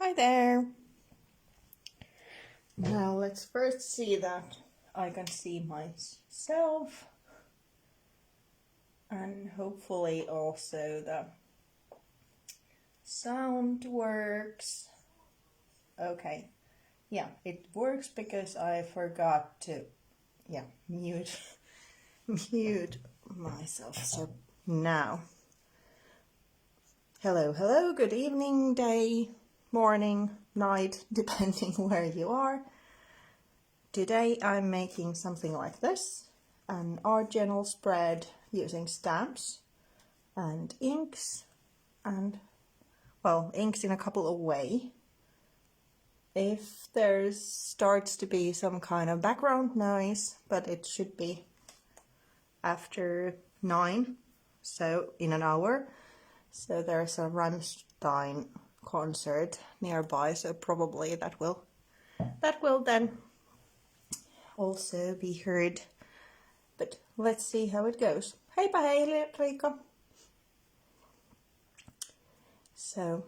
Hi there! Now let's first see that I can see myself, and hopefully also the sound works. Okay, yeah, it works because I forgot to mute myself. So now, hello, good evening, day, morning, night, depending where you are. Today I'm making something like this, an art journal spread using stamps and inks, and well, inks in a couple of ways. If there starts to be some kind of background noise, but it should be after 9, so in an hour. So there's a Rammstein concert nearby, so probably that will then also be heard. But let's see how it goes. Heipä hei, Riikka! So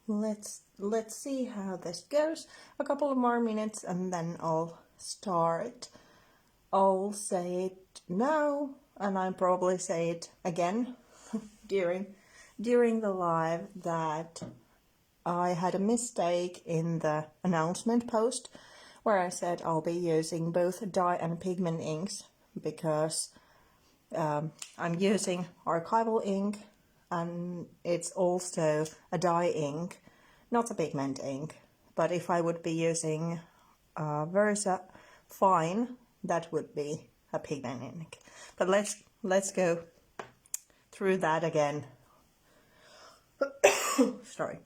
let's see how this goes. A couple of more minutes and then I'll start. I'll say it now, and I'll probably say it again during the live that I had a mistake in the announcement post where I said I'll be using both dye and pigment inks because I'm using Archival ink, and it's also a dye ink, not a pigment ink. But if I would be using Versa Fine, that would be a pigment ink. But let's go through that again. Sorry.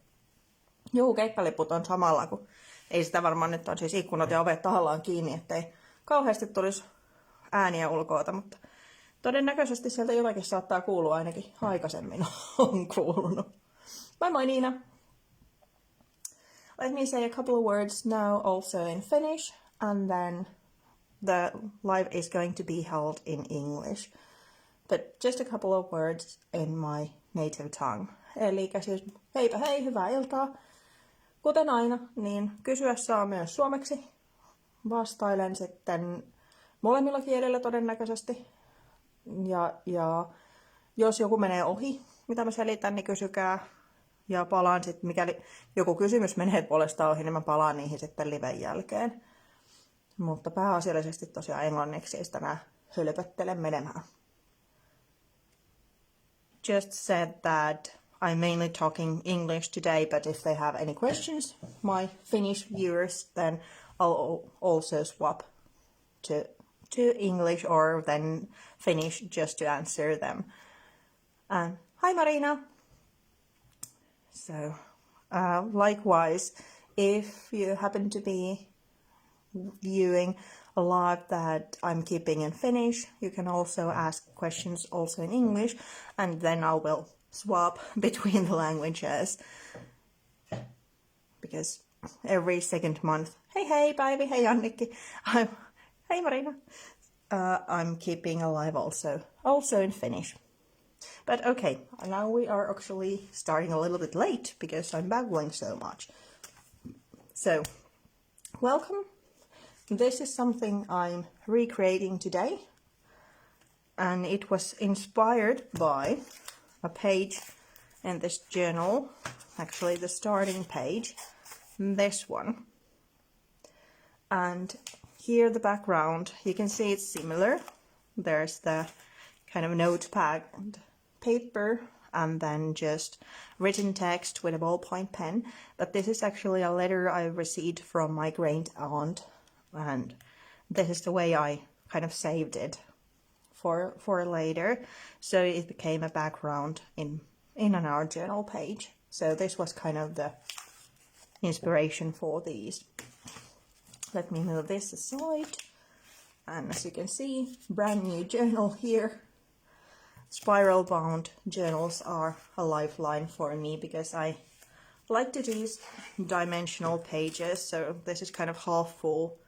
Juu, keikkaliput on samalla, kun ei sitä varmaan nyt on siis ikkunat ja ovet tahallaan kiinni, ettei kauheasti tulisi ääniä ulkoota, mutta todennäköisesti sieltä jotakin saattaa kuulua, ainakin aikaisemmin on kuulunut. Moi Niina! Let me say a couple of words now also in Finnish, and then the live is going to be held in English. But just a couple of words in my native tongue. Eli siis heipä hei, hyvää iltaa. Kuten aina, niin kysyä saa myös suomeksi. Vastailen sitten molemmilla kielillä todennäköisesti. Ja jos joku menee ohi, mitä mä selitän, niin kysykää. Ja palaan sitten, mikäli joku kysymys menee puolestaan ohi, niin mä palaan niihin sitten liven jälkeen. Mutta pääasiallisesti tosiaan englanniksi ei sitä nää hölpöttele menemään. Just said that I'm mainly talking English today, but if they have any questions, my Finnish viewers, then I'll also swap to English or then Finnish just to answer them. Hi Marina! So, likewise, if you happen to be viewing a live that I'm keeping in Finnish, you can also ask questions also in English, and then I will swap between the languages, because every second month, hey Päivi, hey Annikki, hey Marina, I'm keeping a live also in Finnish. But okay, now we are actually starting a little bit late because I'm babbling so much. So, welcome. This is something I'm recreating today, and it was inspired by a page in this journal, actually the starting page, this one. And here the background, you can see it's similar. There's the kind of notepad and paper, and then just written text with a ballpoint pen. But this is actually a letter I received from my great aunt, and this is the way I kind of saved it for later, so it became a background in an art journal page. So this was kind of the inspiration for these. Let me move this aside, and as you can see, brand new journal here. Spiral bound journals are a lifeline for me because I like to do dimensional pages, so this is kind of half full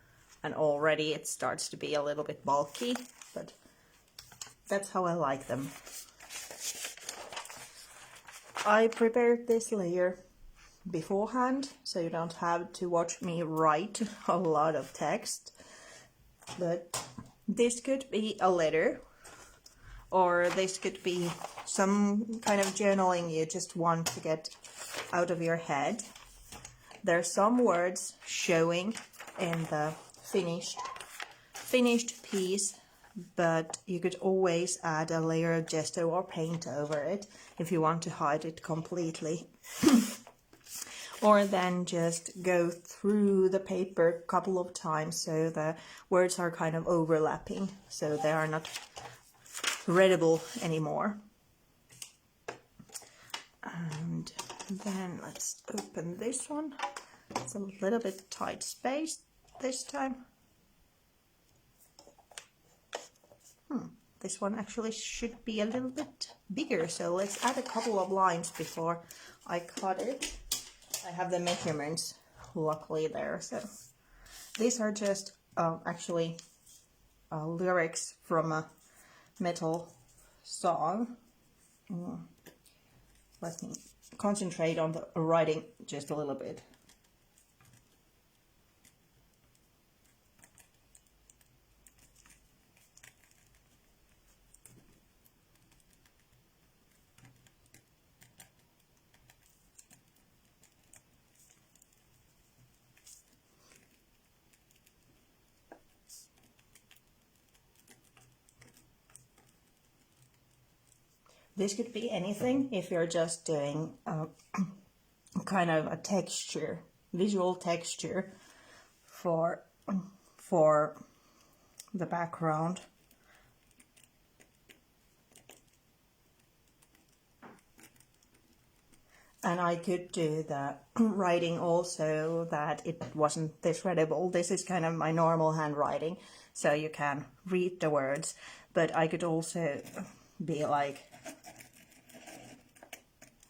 and already it starts to be a little bit bulky, but that's how I like them. I prepared this layer beforehand, so you don't have to watch me write a lot of text. But this could be a letter, or this could be some kind of journaling you just want to get out of your head. There's some words showing in the finished piece, but you could always add a layer of gesso or paint over it if you want to hide it completely. Or then just go through the paper a couple of times so the words are kind of overlapping, so they are not readable anymore. And then let's open this one. It's a little bit tight space this time. This one actually should be a little bit bigger, so let's add a couple of lines before I cut it. I have the measurements luckily there, so these are just actually lyrics from a metal song. Let me concentrate on the writing just a little bit. This could be anything if you're just doing kind of a texture, visual texture for the background. And I could do the writing also that it wasn't this readable. This is kind of my normal handwriting, so you can read the words, but I could also be like,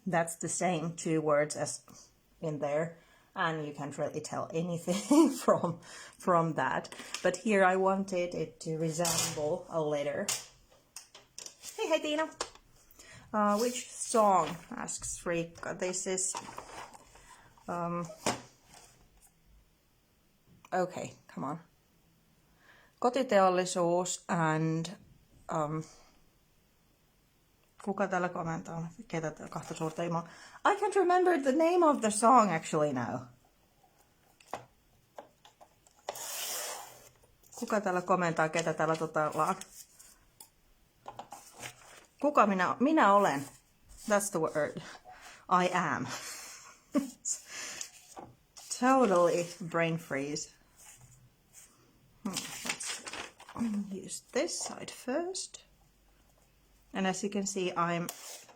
that's the same two words as in there, and you can't really tell anything from that. But here I wanted it to resemble a letter. Hey Tina! Which song, asks Riikka. This is okay, come on. Kotiteollisuus and kuka täällä komentaa? Ketä kahta suurta imaa? I can't remember the name of the song actually now. Kuka täällä komentaa, ketä täällä ollaan? Kuka minä olen? That's the word. I am. Totally brain freeze. Let's use this side first. And as you can see, I'm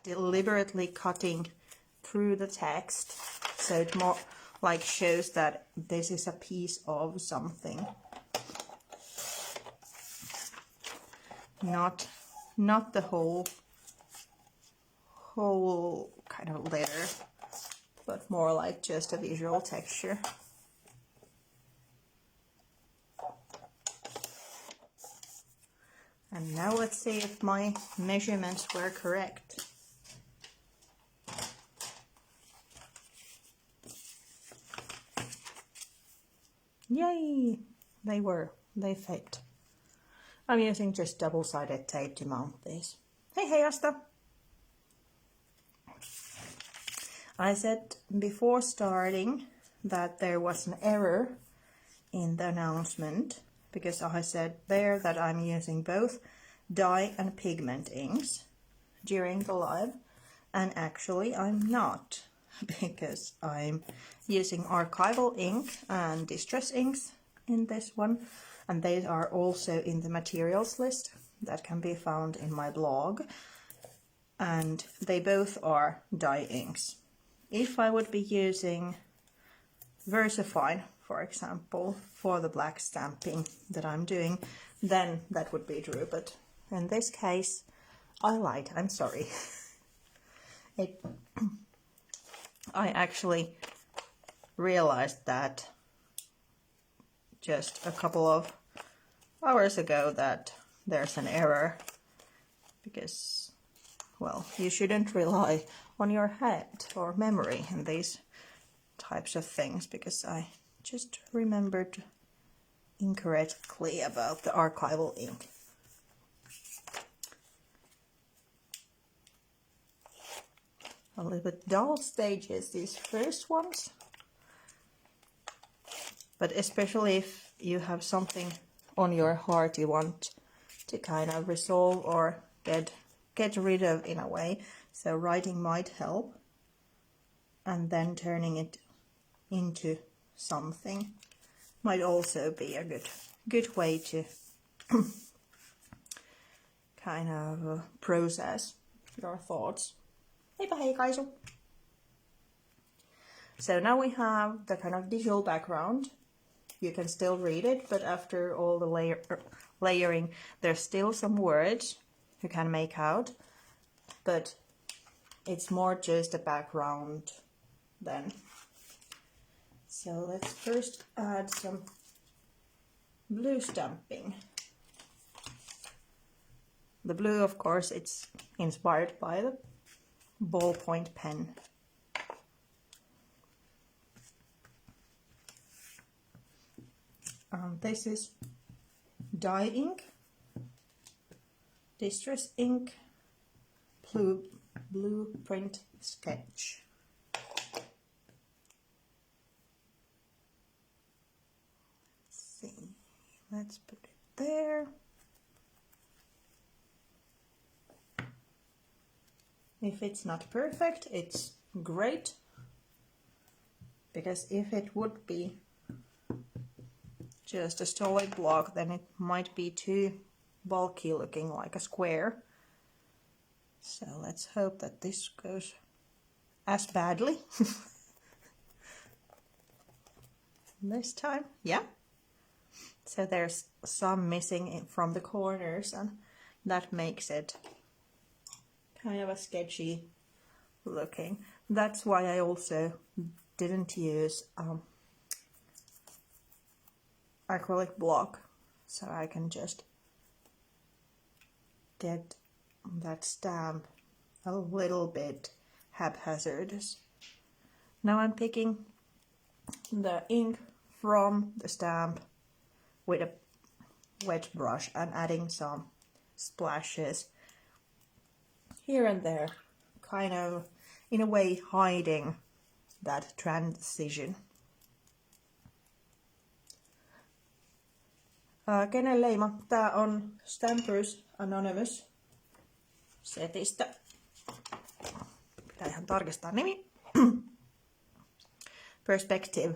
deliberately cutting through the text, so it more like shows that this is a piece of something. Not the whole kind of letter, but more like just a visual texture. And now let's see if my measurements were correct. Yay! They were. They fit. I'm using just double-sided tape to mount these. Hey Asta! I said before starting that there was an error in the announcement, because I said there that I'm using both dye and pigment inks during the live, and actually I'm not, because I'm using Archival ink and Distress inks in this one, and they are also in the materials list that can be found in my blog, and they both are dye inks. If I would be using VersaFine, for example, for the black stamping that I'm doing, then that would be true, but in this case I lied, I'm sorry. I actually realized that just a couple of hours ago that there's an error, because, well, you shouldn't rely on your head or memory in these types of things because I just remembered incorrectly about the Archival ink. A little bit dull stages, these first ones. But especially if you have something on your heart you want to kind of resolve or get rid of in a way. So writing might help. And then turning it into something might also be a good way to kind of process your thoughts. Heipä hei Kaisu! So now we have the kind of digital background. You can still read it, but after all the layering, there's still some words you can make out, but it's more just a background then. So let's first add some blue stamping. The blue, of course, it's inspired by the ballpoint pen. This is dye ink, distress ink, blueprint sketch. Let's see, let's put it there. If it's not perfect, it's great, because if it would be just a solid block, then it might be too bulky looking like a square. So let's hope that this goes as badly this time. Yeah. So there's some missing from the corners, and that makes it kind of a sketchy looking. That's why I also didn't use acrylic block, so I can just get that stamp a little bit haphazardous. Now I'm picking the ink from the stamp with a wet brush and adding some splashes here and there, kind of in a way hiding that transition. Kenen leima? Tää on Stampers Anonymous setistä. Pitää ihan tarkistaa nimi. Perspective.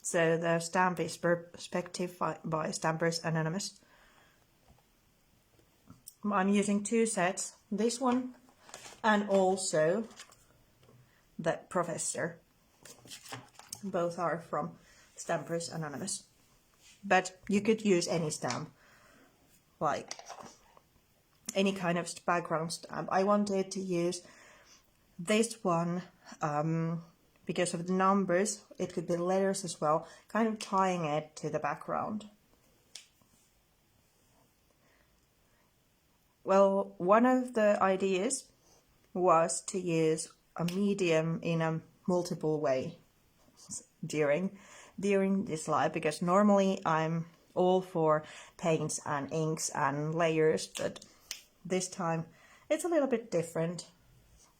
So the stamp is Perspective by Stampers Anonymous. I'm using two sets, this one and also the Professor. Both are from Stampers Anonymous. But you could use any stamp, like any kind of background stamp. I wanted to use this one because of the numbers. It could be letters as well, kind of tying it to the background. Well, one of the ideas was to use a medium in a multiple way during this live, because normally I'm all for paints and inks and layers, but this time it's a little bit different.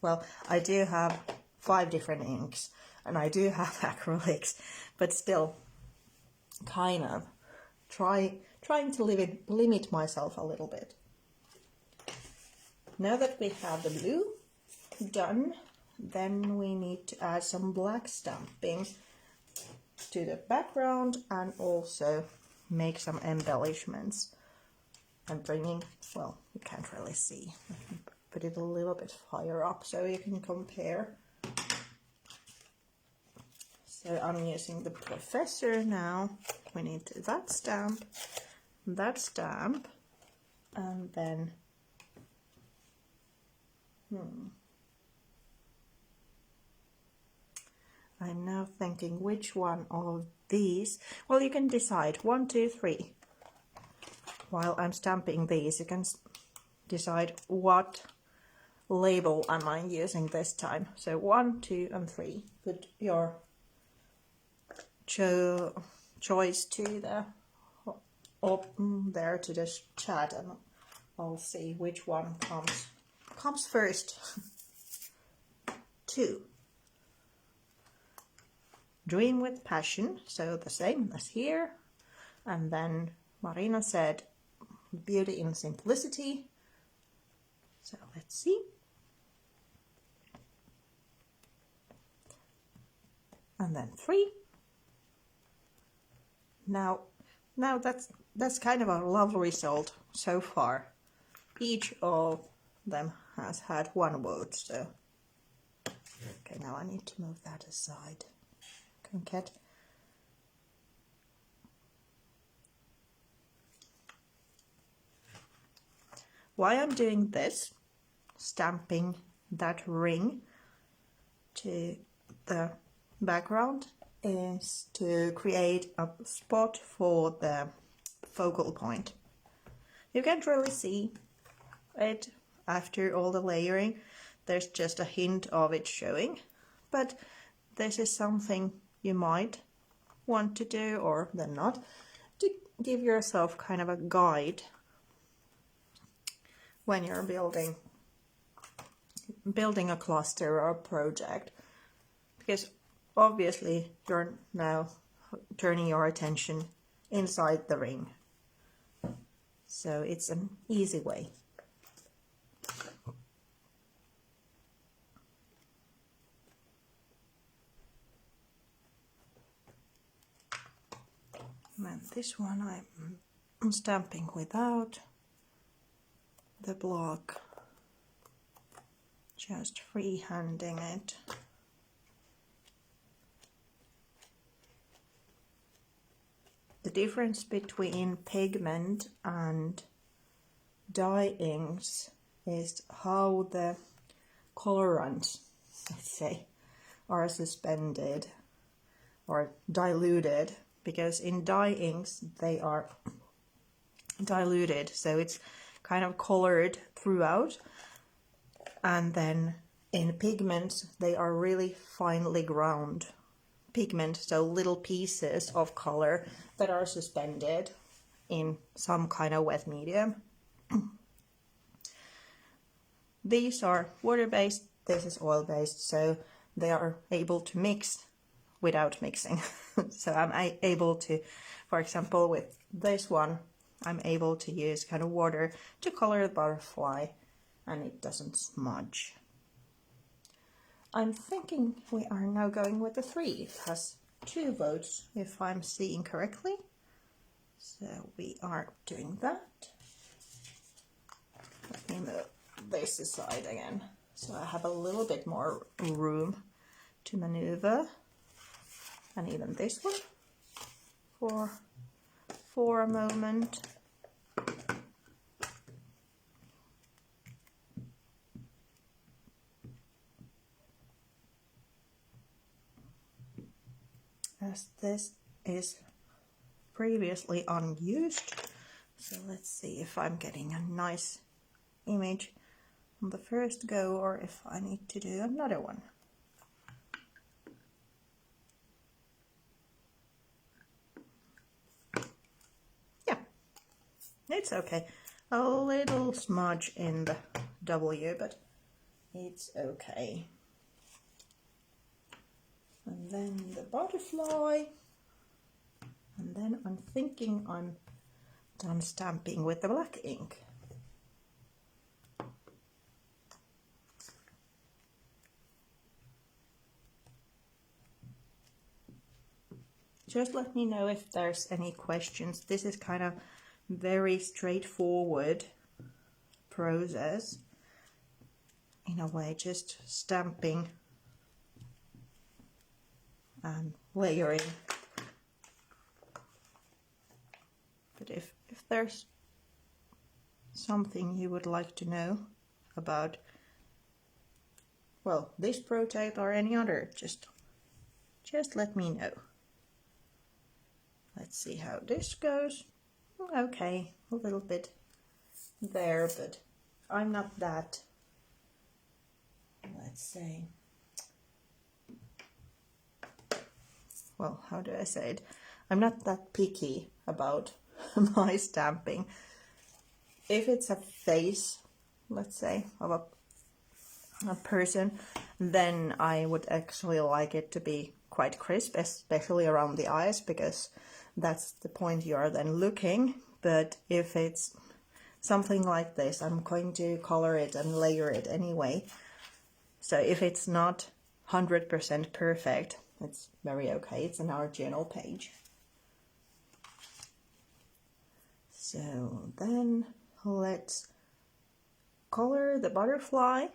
Well, I do have 5 different inks and I do have acrylics, but still kind of trying to limit myself a little bit. Now that we have the blue done, then we need to add some black stamping to the background and also make some embellishments. I'm bringing, well, you can't really see. I can put it a little bit higher up so you can compare. So I'm using the Professor now. We need that stamp, and then I'm now thinking which one of these. Well, you can decide 1, 2, 3. While I'm stamping these, you can decide what label am I using this time. So 1, 2, and 3. Put your choice to the there to this chat, and I'll see which one comes first. 2. Dream with passion, so the same as here. And then Marina said beauty in simplicity. So let's see. And then 3. Now that's kind of a lovely result so far. Each of them has had 1 vote, so okay, now I need to move that aside. Can get why I'm doing this, stamping that ring to the background, is to create a spot for the focal point. You can't really see it after all the layering. There's just a hint of it showing, but this is something you might want to do, or then not, to give yourself kind of a guide when you're building a cluster or a project, because obviously you're now turning your attention inside the ring, so it's an easy way. And this one I'm stamping without the block, just freehanding it. The difference between pigment and dye inks is how the colorants, let's say, are suspended or diluted, because in dye inks they are diluted, so it's kind of colored throughout, and then in pigments they are really finely ground pigment, so little pieces of color that are suspended in some kind of wet medium. These are water-based, this is oil-based, so they are able to mix without mixing. So I'm able to, for example, with this one, I'm able to use kind of water to color the butterfly, and it doesn't smudge. I'm thinking we are now going with the 3. It has 2 votes, if I'm seeing correctly. So we are doing that. Let me move this aside again, so I have a little bit more room to maneuver. And even this one for a moment. As this is previously unused, so let's see if I'm getting a nice image on the first go, or if I need to do another one. It's okay. A little smudge in the W, but it's okay. And then the butterfly. And then I'm thinking I'm done stamping with the black ink. Just let me know if there's any questions. This is kind of very straightforward process in a way, just stamping and layering. But if there's something you would like to know about, well, this project or any other, just let me know. Let's see how this goes. Okay, a little bit there, but I'm not that, let's say, well, how do I say it? I'm not that picky about my stamping. If it's a face, let's say, of a person, then I would actually like it to be quite crisp, especially around the eyes, because that's the point you are then looking. But if it's something like this, I'm going to color it and layer it anyway. So if it's not 100% perfect, it's very okay. It's in our journal page. So then let's color the butterfly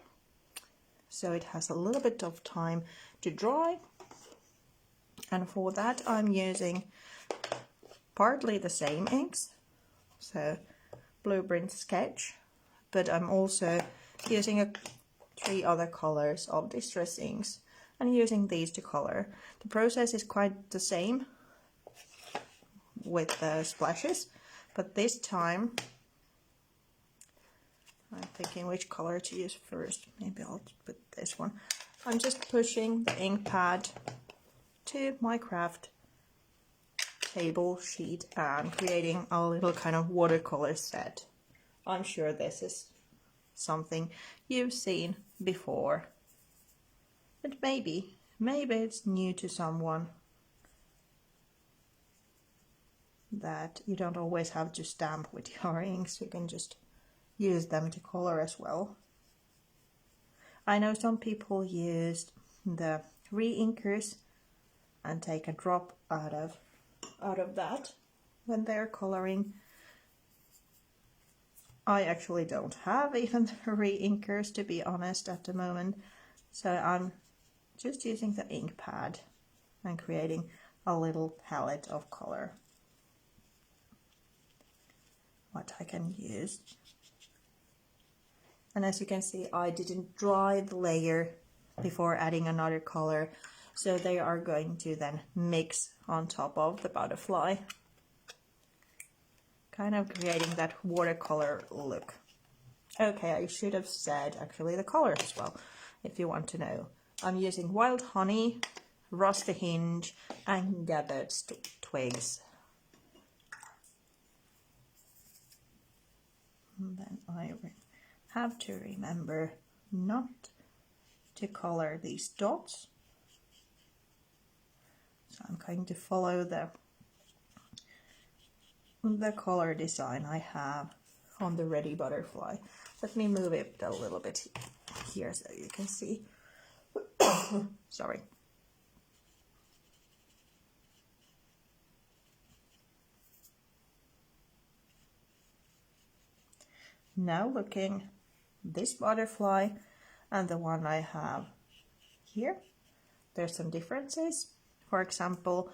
so it has a little bit of time to dry. And for that I'm using partly the same inks, so Blueprint Sketch, but I'm also using 3 other colors of Distress inks and using these to color. The process is quite the same with the splashes, but this time I'm thinking which color to use first. Maybe I'll put this one. I'm just pushing the ink pad to my craft table sheet and creating a little kind of watercolor set. I'm sure this is something you've seen before, but maybe it's new to someone, that you don't always have to stamp with your inks, you can just use them to color as well. I know some people used the re-inkers and take a drop out of that when they're coloring. I actually don't have even the re-inkers, to be honest, at the moment, so I'm just using the ink pad and creating a little palette of color what I can use. And as you can see, I didn't dry the layer before adding another color, so they are going to then mix on top of the butterfly, kind of creating that watercolor look. Okay, I should have said actually the colors as well, if you want to know. I'm using Wild Honey, Rusty Hinge and Gathered Twigs. And then I have to remember not to color these dots. So I'm going to follow the color design I have on the ready butterfly. Let me move it a little bit here so you can see. Sorry. Now looking this butterfly and the one I have here, there's some differences. For example,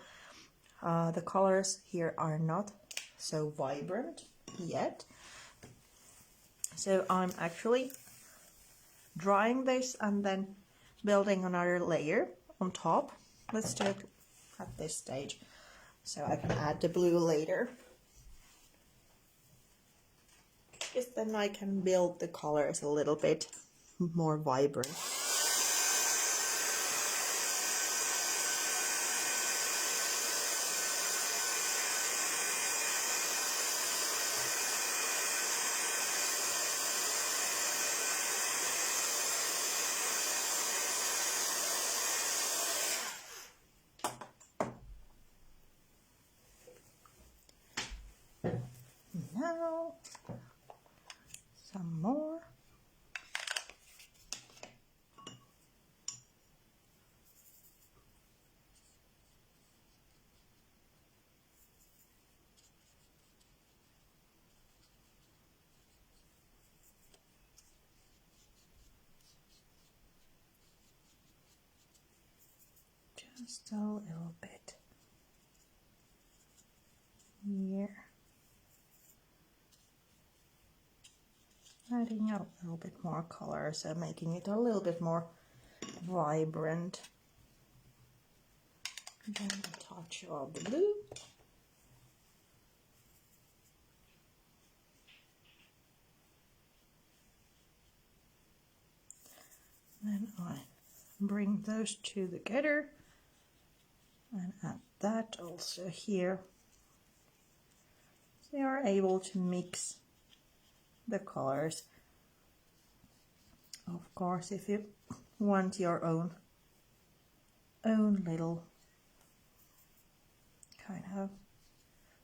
the colors here are not so vibrant yet, so I'm actually drying this and then building another layer on top. Let's do it at this stage so I can add the blue later, because then I can build the colors a little bit more vibrant. Now, some more. Just a little bit here. Adding a little bit more color, so making it a little bit more vibrant. And then a touch of the blue. Then I bring those two together and add that also here. So you are able to mix the colors. Of course, if you want your own little kind of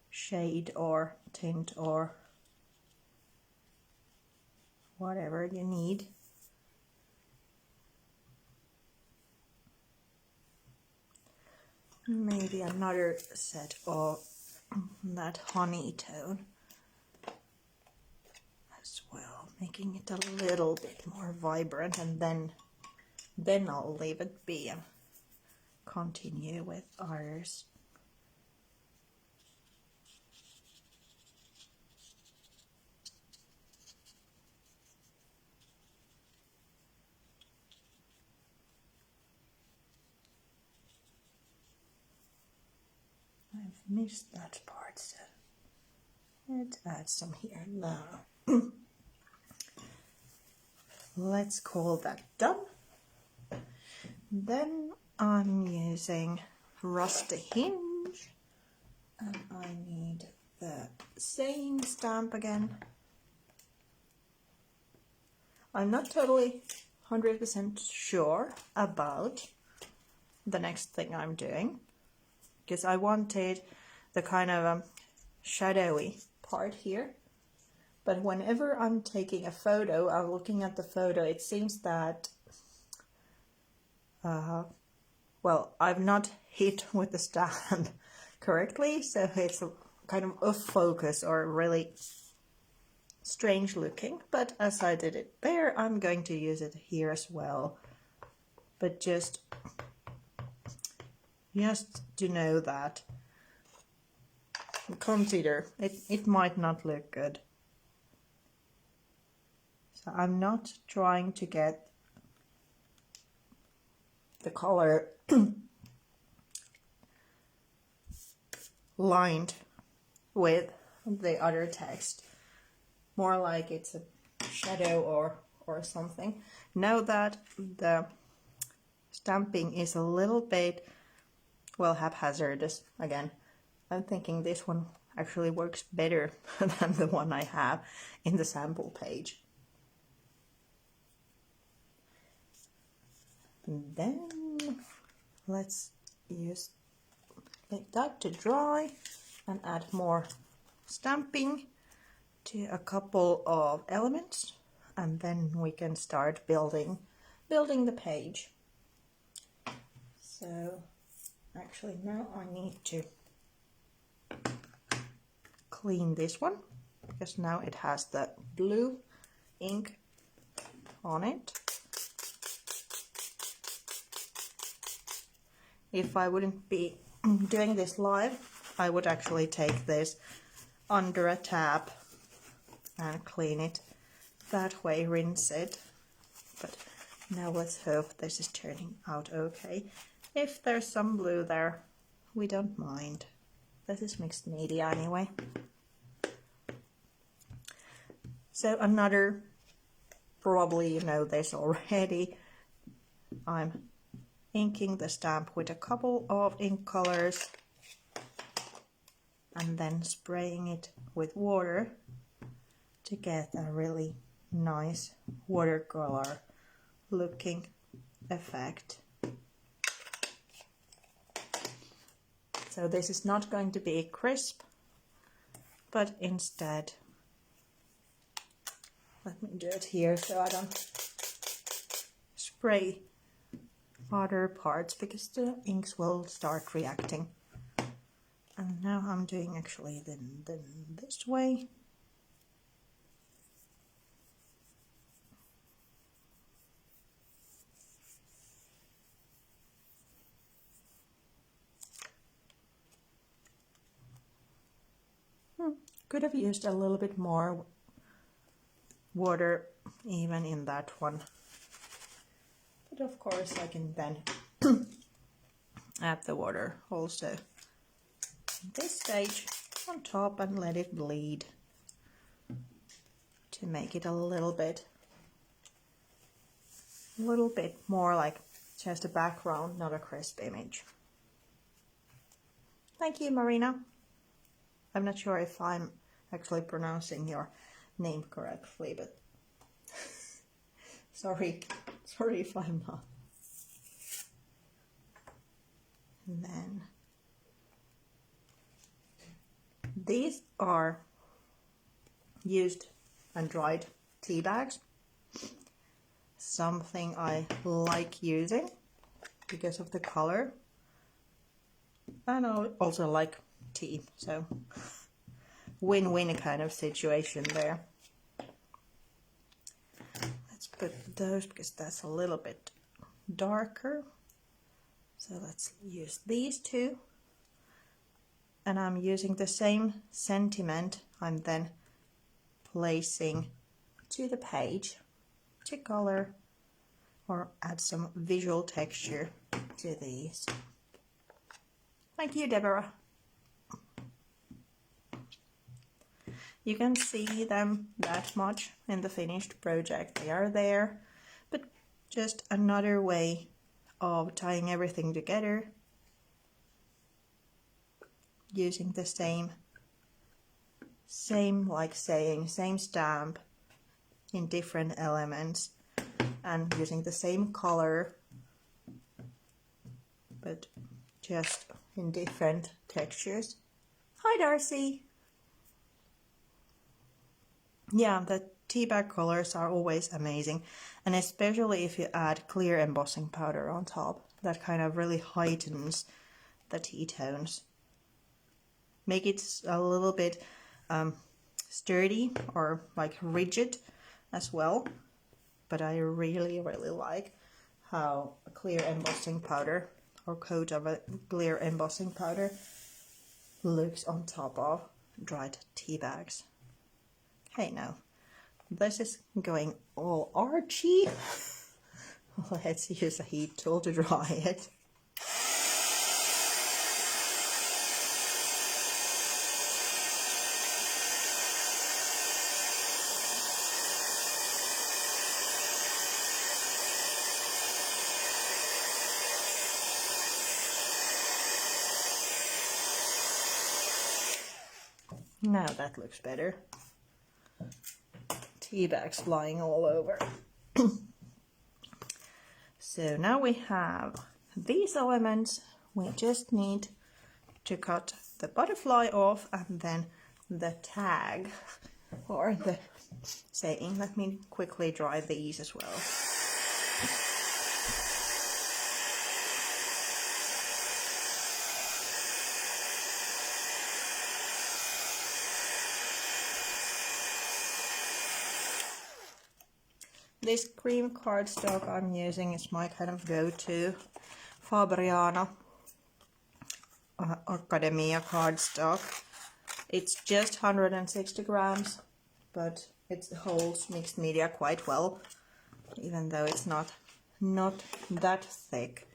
shade or tint or whatever you need. Maybe another set of that honey tone as well, making it a little bit more vibrant, and then I'll leave it be and continue with others. I've missed that part, so let's add some here now. Let's call that done. Then I'm using Rusty Hinge, and I need the same stamp again. I'm not totally 100% sure about the next thing I'm doing, because I wanted the kind of shadowy part here. But whenever I'm taking a photo, I'm looking at the photo, it seems that, well, I've not hit with the stand correctly, so it's kind of off focus or really strange looking. But as I did it there, I'm going to use it here as well. But just to know that, consider it might not look good. So I'm not trying to get the color lined with the other text, more like it's a shadow or something. Now that the stamping is a little bit, well, haphazardous again, I'm thinking this one actually works better than the one I have in the sample page. And then let's let that to dry and add more stamping to a couple of elements, and then we can start building the page. So actually now I need to clean this one, because now it has the blue ink on it. If I wouldn't be doing this live, I would actually take this under a tap and clean it that way, rinse it. But now let's hope this is turning out okay. If there's some blue there, we don't mind. This is mixed media anyway. So another, probably you know this already, I'm inking the stamp with a couple of ink colors and then spraying it with water to get a really nice watercolor looking effect. So this is not going to be crisp, but instead, let me do it here so I don't spray other parts, because the inks will start reacting. And now I'm doing actually then this way. Could have used a little bit more water even in that one. But of course I can then add the water also in this stage on top and let it bleed to make it a little bit more like just a background, not a crisp image. Thank you, Marina. I'm not sure if I'm actually pronouncing your name correctly, but sorry if I'm not. And then these are used and dried tea bags. Something I like using because of the color. And I also like tea, so win-win kind of situation there. Let's put those because that's a little bit darker. So let's use these two. And I'm using the same sentiment I'm then placing to the page to color or add some visual texture to these. Thank you, Deborah. You can see them that much in the finished project. They are there, but just another way of tying everything together using the same like saying, same stamp in different elements and using the same color but just in different textures. Hi, Darcy. Yeah, the tea bag colors are always amazing, and especially if you add clear embossing powder on top, that kind of really heightens the tea tones. Make it a little bit sturdy or like rigid as well, but I really like how a clear embossing powder or coat of a clear embossing powder looks on top of dried tea bags. Okay, now this is going all archy. Let's use a heat tool to dry it. Now that looks better. Tea bags flying all over. So now we have these elements. We just need to cut the butterfly off and then the tag or the saying. Let me quickly dry these as well. This cream cardstock I'm using is my kind of go-to Fabriano Academia cardstock. It's just 160 grams, but it holds mixed media quite well, even though it's not that thick.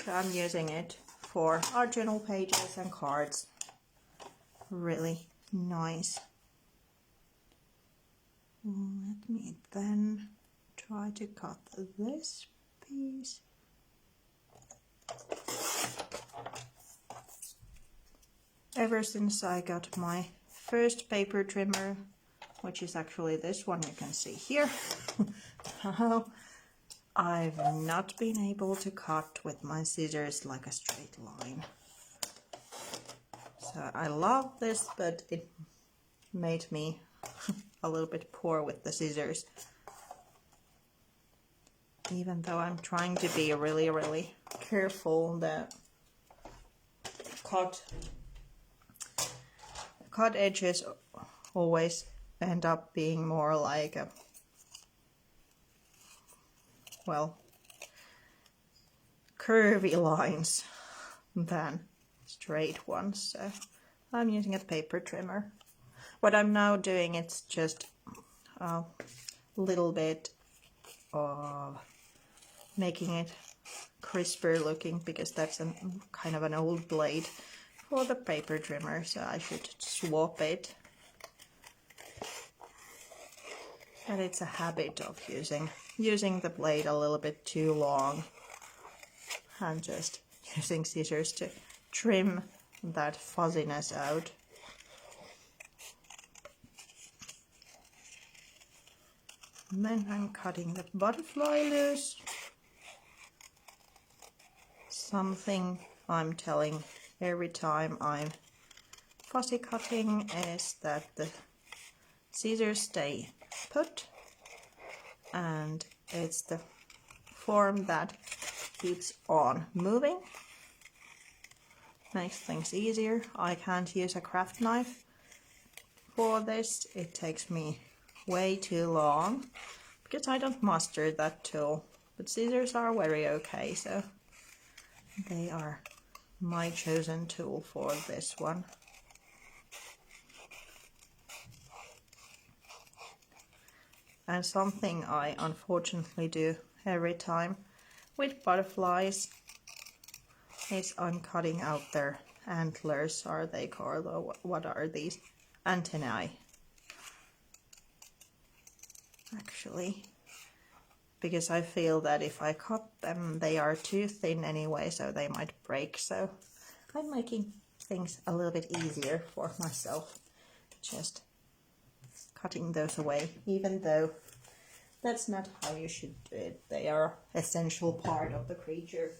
So I'm using it for art journal pages and cards. Really nice. Let me then try to cut this piece. Ever since I got my first paper trimmer, which is actually this one you can see here, I've not been able to cut with my scissors like a straight line. So I love this, but it made me a little bit poor with the scissors. Even though I'm trying to be really careful, the cut edges always end up being more like a, well, curvy lines than straight ones. So I'm using a paper trimmer. What I'm now doing, it's just a little bit of making it crisper looking, because that's a kind of an old blade for the paper trimmer, so I should swap it. And it's a habit of using the blade a little bit too long and just using scissors to trim that fuzziness out. And then I'm cutting the butterfly loose. Something I'm telling every time I'm fussy cutting is that the scissors stay put, and it's the form that keeps on moving. Makes things easier. I can't use a craft knife for this. It takes me way too long because I don't master that tool. But scissors are very okay, so they are my chosen tool for this one. And something I unfortunately do every time with butterflies is I'm cutting out their antlers, are they called, or what are these? Antennae. Actually, because I feel that if I cut them, they are too thin anyway, so they might break. So I'm making things a little bit easier for myself, just cutting those away, even though that's not how you should do it. They are essential part of the creature.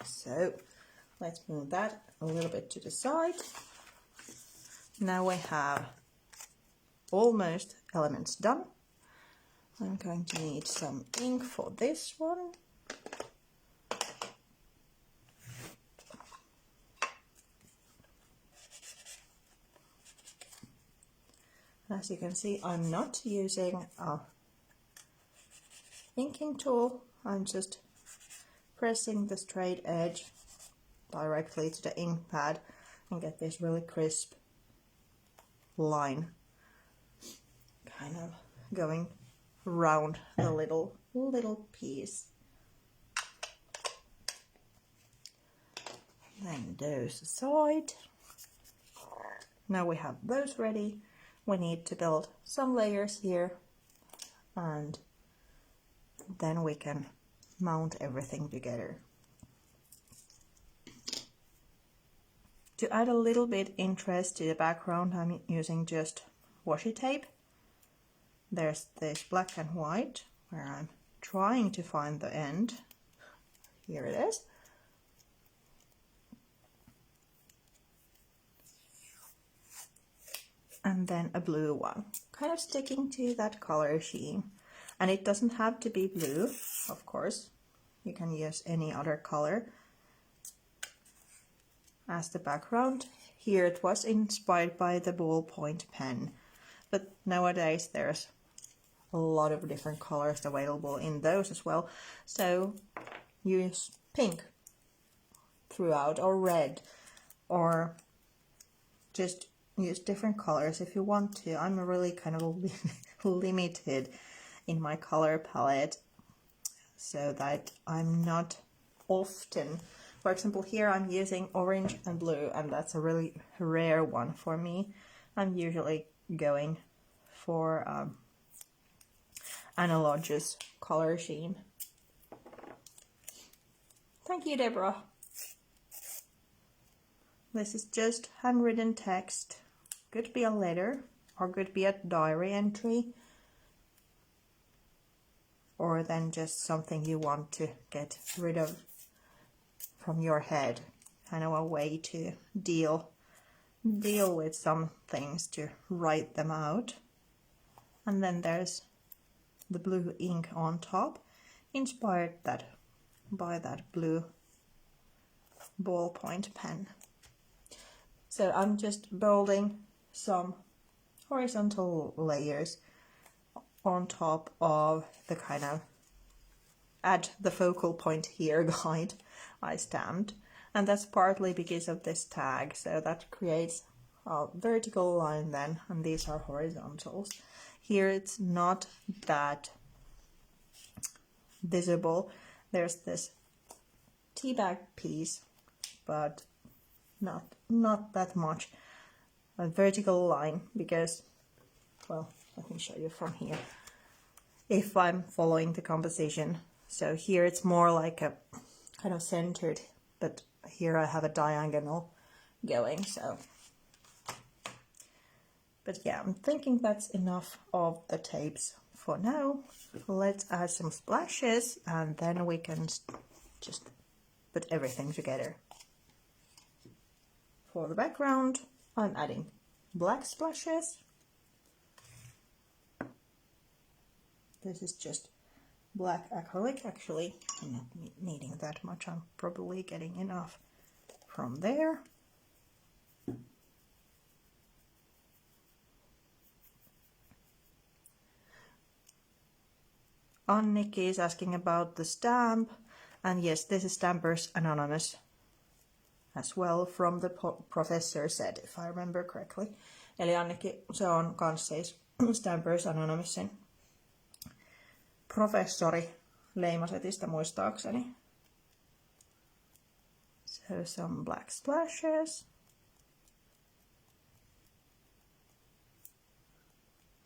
So let's move that a little bit to the side. Now we have almost elements done. I'm going to need some ink for this one. As you can see, I'm not using a inking tool. I'm just pressing the straight edge directly to the ink pad and get this really crisp line kind of going around the little piece. Then those aside. Now we have those ready. We need to build some layers here, and then we can mount everything together. To add a little bit interest to the background, I'm using just washi tape. There's this black and white where I'm trying to find the end. Here it is. And then a blue one, kind of sticking to that color scheme. And it doesn't have to be blue, of course. You can use any other color as the background. Here it was inspired by the ballpoint pen, but nowadays there's a lot of different colors available in those as well. So use pink throughout, or red, or just use different colors if you want to. I'm really kind of limited in my color palette, so that I'm not often, for example, here I'm using orange and blue, and that's a really rare one for me. I'm usually going for analogous color scheme. Thank you, Deborah. This is just handwritten text. Could be a letter, or could be a diary entry, or then just something you want to get rid of from your head. Kind of a way to deal with some things, to write them out. And then there's the blue ink on top, inspired by that blue ballpoint pen. So I'm just building some horizontal layers on top of the kind of at the focal point here guide I stamped, and that's partly because of this tag, so that creates a vertical line then, and these are horizontals. Here it's not that visible. There's this tea bag piece, but not that much. A vertical line, because, well, let me show you from here. If I'm following the composition, so here it's more like a kind of centered, but here I have a diagonal going, so. But yeah, I'm thinking that's enough of the tapes for now. Let's add some splashes and then we can just put everything together. For the background, I'm adding black splashes. This is just black acrylic. Actually, I'm not needing that much. I'm probably getting enough from there. Anniki is asking about the stamp, and yes, this is Stampers Anonymous as well, from the professor said, if I remember correctly. Eli Anniki, se on kans siis Stampers Anonymousin professori leimasetistä muistaakseni. So some black splashes.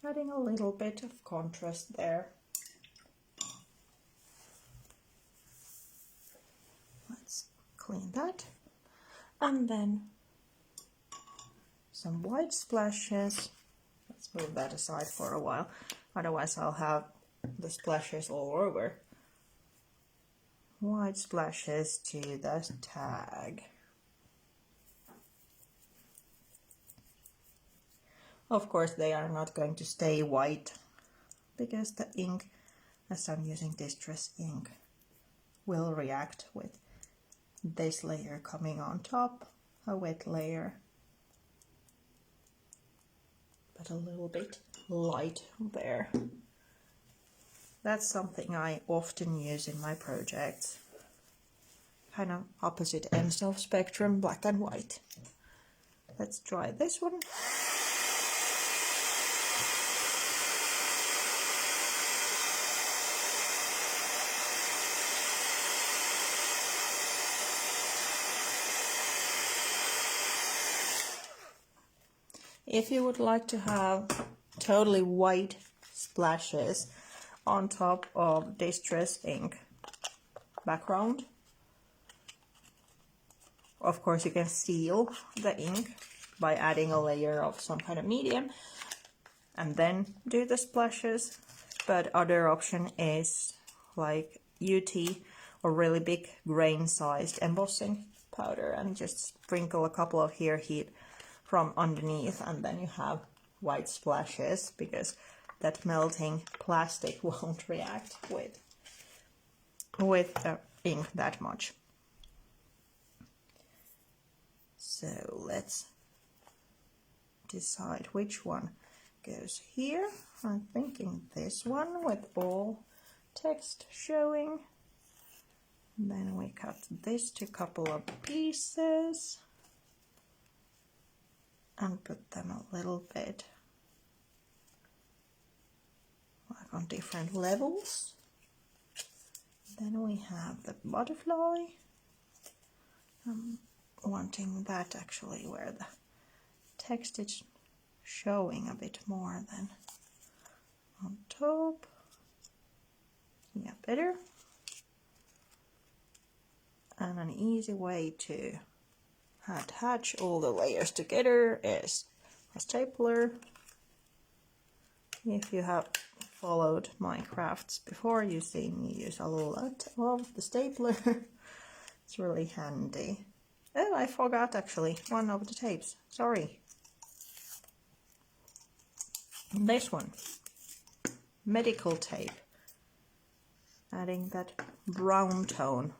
Adding a little bit of contrast there. Let's clean that. And then some white splashes. Let's move that aside for a while. Otherwise I'll have the splashes all over. White splashes to the tag. Of course they are not going to stay white because the ink, as I'm using distress ink, will react with this layer coming on top, a wet layer, but a little bit light there. That's something I often use in my projects. Kind of opposite ends of spectrum, black and white. Let's try this one. If you would like to have totally white splashes on top of distress ink background, of course you can seal the ink by adding a layer of some kind of medium and then do the splashes. But other option is like UT or really big grain sized embossing powder and just sprinkle a couple of hair heat from underneath, and then you have white splashes because that melting plastic won't react with the ink that much. So let's decide which one goes here. I'm thinking this one with all text showing. And then we cut this to a couple of pieces and put them a little bit like on different levels. Then we have the butterfly. I'm wanting that actually where the text is showing a bit more than on top. Yeah, better. And an easy way to attach all the layers together is a stapler. If you have followed my crafts before, you see me use a lot of the stapler. It's really handy. Oh, I forgot actually one of the tapes. Sorry. This one. Medical tape. Adding that brown tone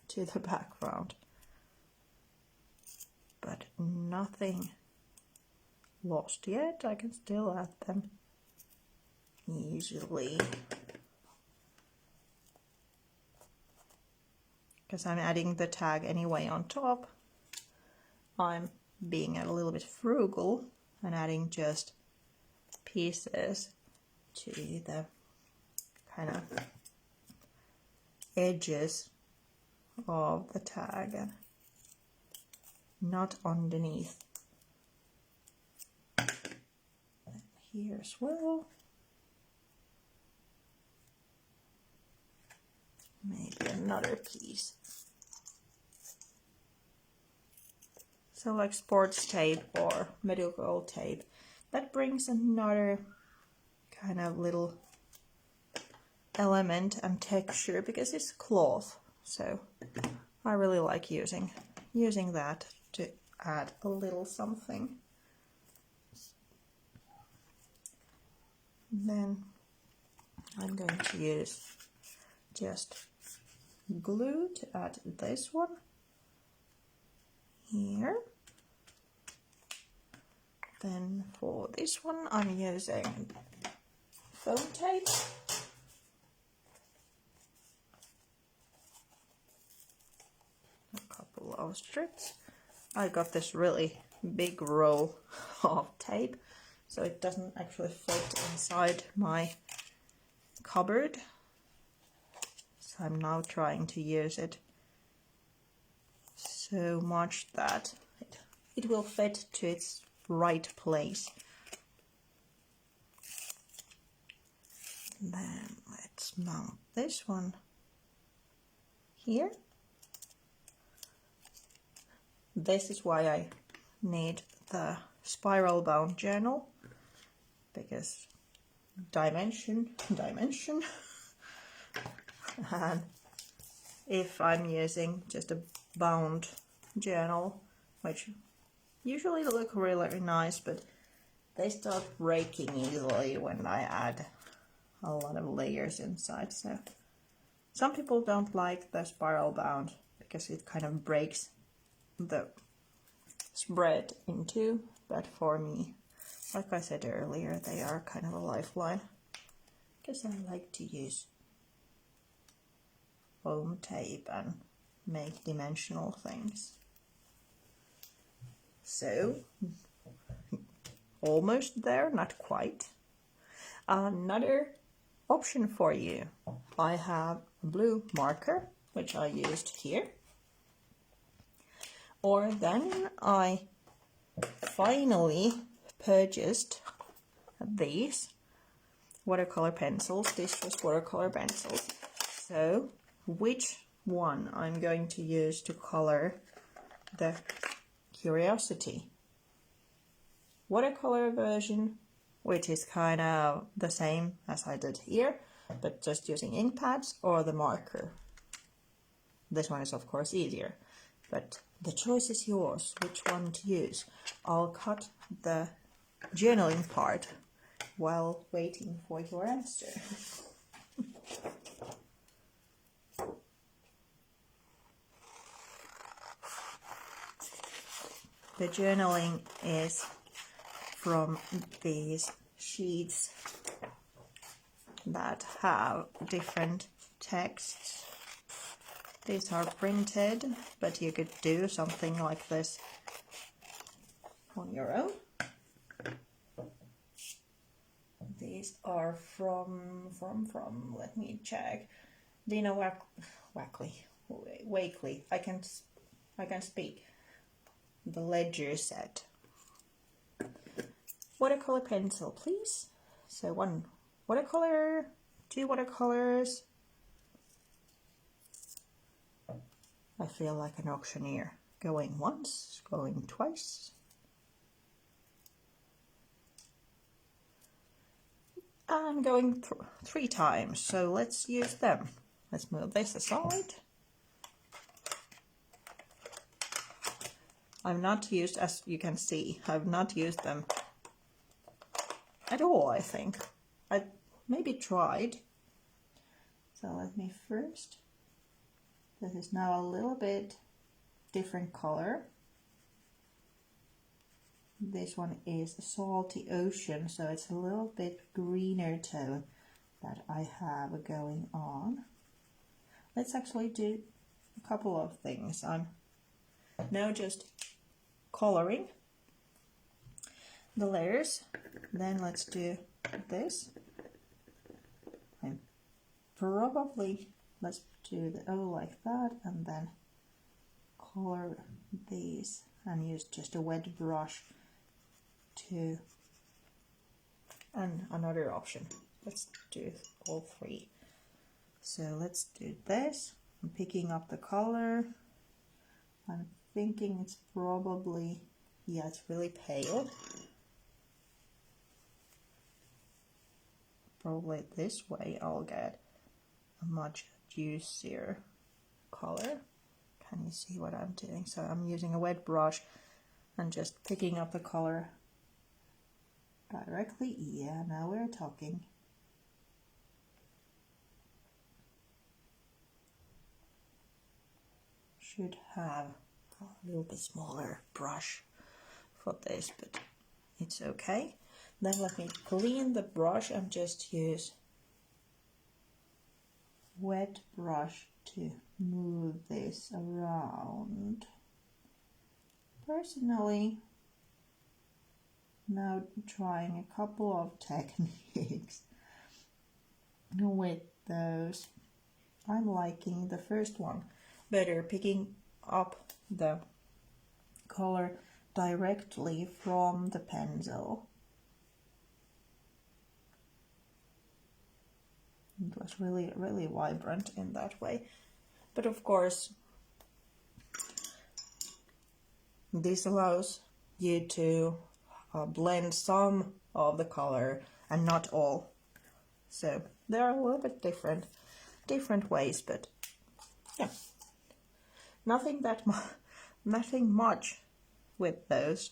to the background. But nothing lost yet. I can still add them easily. Because I'm adding the tag anyway on top. I'm being a little bit frugal and adding just pieces to the kind of edges of the tag and not underneath. And here as well. Maybe another piece. So like sports tape or medical tape, that brings another kind of little element and texture because it's cloth. So I really like using that to add a little something. Then I'm going to use just glue to add this one here. Then for this one I'm using foam tape. A couple of strips. I got this really big roll of tape, so it doesn't actually fit inside my cupboard. So I'm now trying to use it so much that it will fit to its right place. Then let's mount this one here. This is why I need the spiral bound journal, because dimension. And if I'm using just a bound journal, which usually look really nice, but they start breaking easily when I add a lot of layers inside. So some people don't like the spiral bound because it kind of breaks the spread in two, but for me, like I said earlier, they are kind of a lifeline because I like to use foam tape and make dimensional things. So almost there, not quite. Another option for you, I have a blue marker which I used here, or then I finally purchased these watercolor pencils. These was watercolor pencils. So which one I'm going to use to color the Curiosity? Watercolor version, which is kind of the same as I did here, but just using ink pads, or the marker. This one is of course easier, but the choice is yours which one to use. I'll cut the journaling part while waiting for your answer. The journaling is from these sheets that have different texts. These are printed, but you could do something like this on your own. These are from let me check. Dina Wakely. I can speak. The Ledger set. Watercolor pencil, please. So 1 watercolor, 2 watercolors. I feel like an auctioneer. Going once, going twice. And going 3 times, so let's use them. Let's move this aside. I've not used, as you can see, I've not used them at all, I think. I maybe tried. So let me first, this is now a little bit different color. This one is Salty Ocean, so it's a little bit greener tone that I have going on. Let's actually do a couple of things. I'm now just coloring the layers. Then let's do this. I'm probably, let's do the O like that, and then color these and use just a wet brush to, and another option. Let's do all 3. So let's do this. I'm picking up the color I'm thinking it's probably, yeah, it's really pale. Probably this way I'll get a much juicier color. Can you see what I'm doing? So I'm using a wet brush and just picking up the color directly. Yeah, now we're talking. Should have a little bit smaller brush for this, but it's okay. Then let me clean the brush and just use wet brush to move this around. Personally, now trying a couple of techniques with those. I'm liking the first one better, picking up the color directly from the pencil. It was really, really vibrant in that way. But of course, this allows you to blend some of the color and not all. So they are a little bit different ways, but yeah, nothing much with those.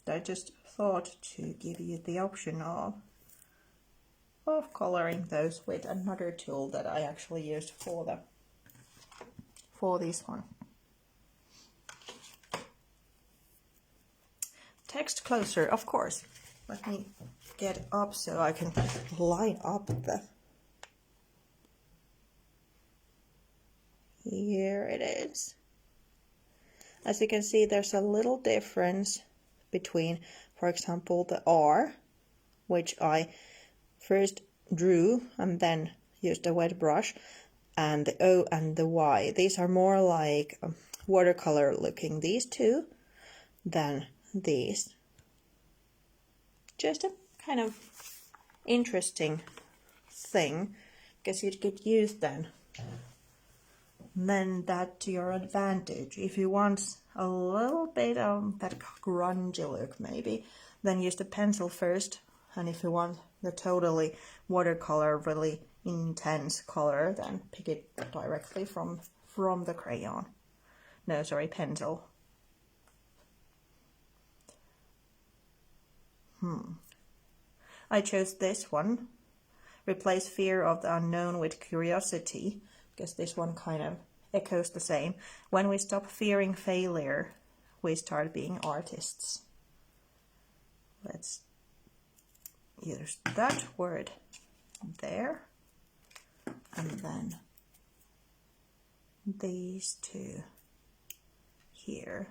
I just thought to give you the option of coloring those with another tool that I actually used for this one. Text closer, of course. Let me get up so I can line up the... Here it is. As you can see, there's a little difference between, for example, the R, which I first drew and then used a wet brush, and the O and the Y. These are more like watercolor looking, these two, than these. Just a kind of interesting thing, because you could use then that to your advantage. If you want a little bit of that grungy look maybe, then use the pencil first, and if you want the totally watercolor, really intense color, then pick it directly from the crayon. No, sorry, pencil. I chose this one. Replace fear of the unknown with curiosity, because this one kind of echoes the same. When we stop fearing failure, we start being artists. Let's use that word there, and then these two here.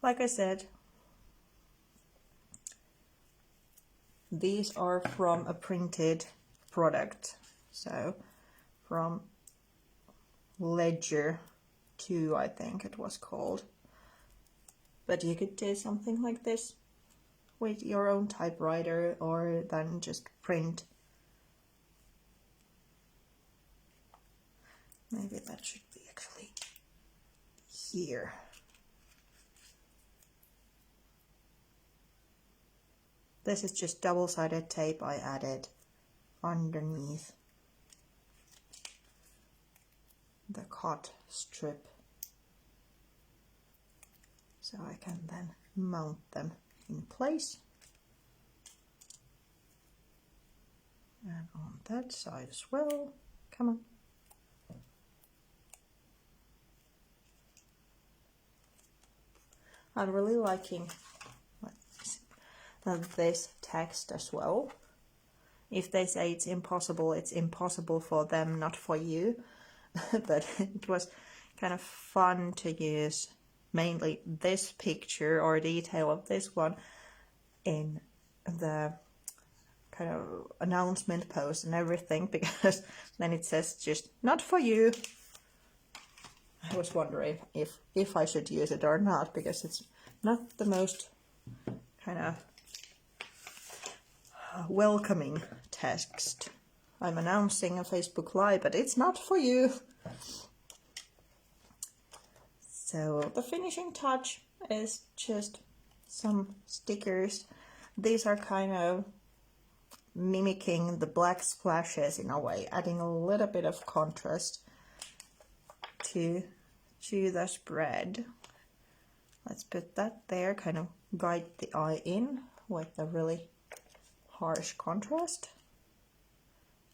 Like I said, these are from a printed product, so from Ledger 2, I think it was called. But you could do something like this with your own typewriter, or then just print. Maybe that should be actually here. This is just double-sided tape I added underneath the cut strip, so I can then mount them in place. And on that side as well. Come on. I'm really liking this text as well. If they say it's impossible for them, not for you. But it was kind of fun to use mainly this picture or detail of this one in the kind of announcement post and everything, because then it says just not for you. I was wondering if I should use it or not, because it's not the most kind of welcoming text. I'm announcing a Facebook Live, but it's not for you. So the finishing touch is just some stickers. These are kind of mimicking the black splashes in a way, adding a little bit of contrast to the spread. Let's put that there, kind of guide the eye in with a really harsh contrast.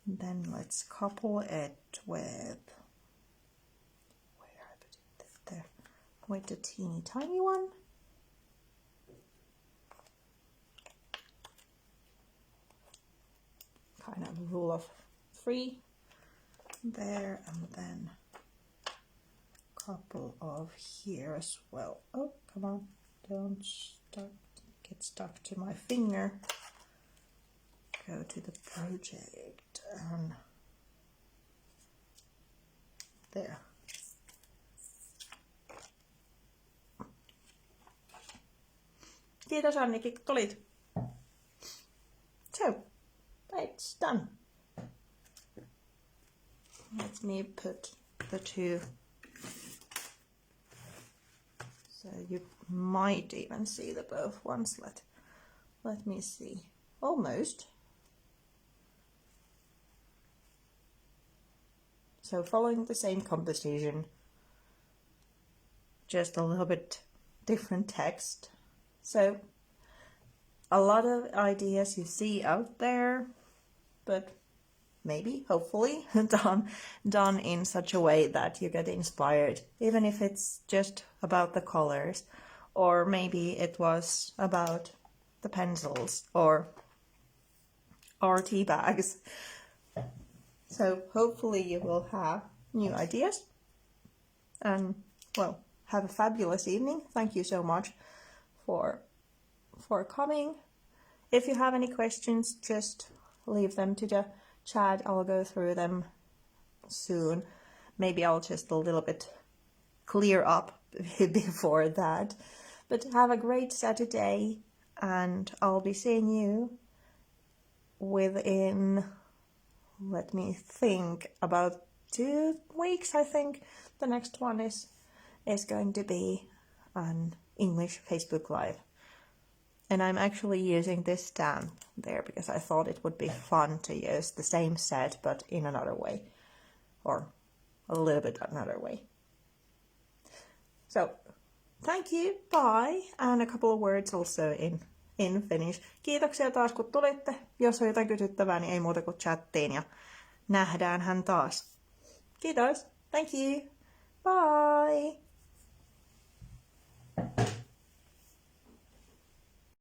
And then let's couple it with, where I put it there, with the teeny tiny one. Kind of rule of 3 there, and then couple of here as well. Oh, come on, don't get stuck to my finger. Go to the project and there. Kiitos Annikki, kun tulit. So, it's done. Let me put the two. So you might even see the both ones. Let me see. Almost. So following the same composition, just a little bit different text. So a lot of ideas you see out there, but maybe, hopefully, done in such a way that you get inspired, even if it's just about the colors, or maybe it was about the pencils or tea bags. So hopefully you will have new ideas, and well, have a fabulous evening. Thank you so much for coming. If you have any questions, just leave them to the chat. I'll go through them soon. Maybe I'll just a little bit clear up before that. But have a great Saturday, and I'll be seeing you within, let me think, about 2 weeks, I think. The next one is going to be an English Facebook Live. And I'm actually using this stamp there because I thought it would be fun to use the same set but in another way, or a little bit another way. So thank you, bye, and a couple of words also in Finnish. Kiitoksia taas kun tulitte. Jos on jotain kysyttävää, niin ei muuta kuin chattiin ja nähdäänhän taas. Kiitos, thank you, bye.